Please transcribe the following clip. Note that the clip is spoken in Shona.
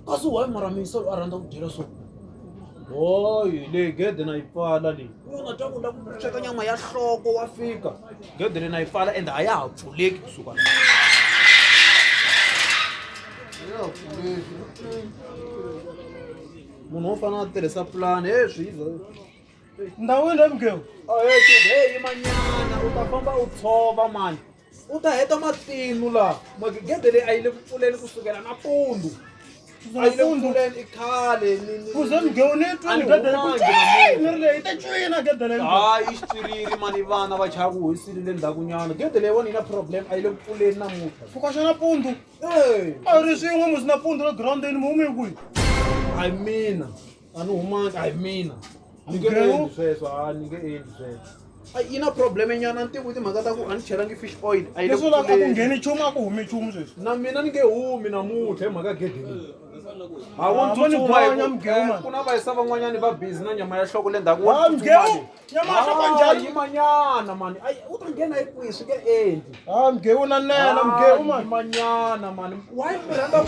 kasi why mara misa aranda ku dyela so hoyi le gede na yi pfala leyi yona twa ku la ku sweka nyama ya nhloko wa fika gede leyi na yi pfala ende a ya ha pfuleki kusuka la munhu wo fana a tirhisa pulani swiza ndhawu leyi mugeu heyi manyana u ta famba u tshova mani u ta heta matinu laha gede leyi a yi le ku pfuleni kusukela nampundzu a yi le ku pfuleni i khale kuze mugeu ni twini gede ni ri leyi ta cwina gede leyi hayi i xitswiriri mani vana va chaya ku hoyisile le ndhakunyana gede leyi vona yi na problem a yi le ku pfuleni namuntlha fuka xa nampundzu a ri swin'we musi nampundzu ra girawundini mu humi kwihi hayi mina a ni humangi hayi mina ni nge endli sweswo a ni nge endli sweswo yi na problem nyana ni tivi timhaka ta ku a ni chelangi fish oil a yi le leswi laka ku ngheni nchumu a ku humi nchumu sweswi na mina ni nge humi namuntlha hi mhaka gede leyi a wo ku na vayisa van'wanyani va busy na nyama ya nhloko le ndzhaku nyama ya nhloko njhani yimanyana mani u ta nghena hi kwihi swi nge endli mugeu na nena mugeu mani yimanyana mani why mi rhandza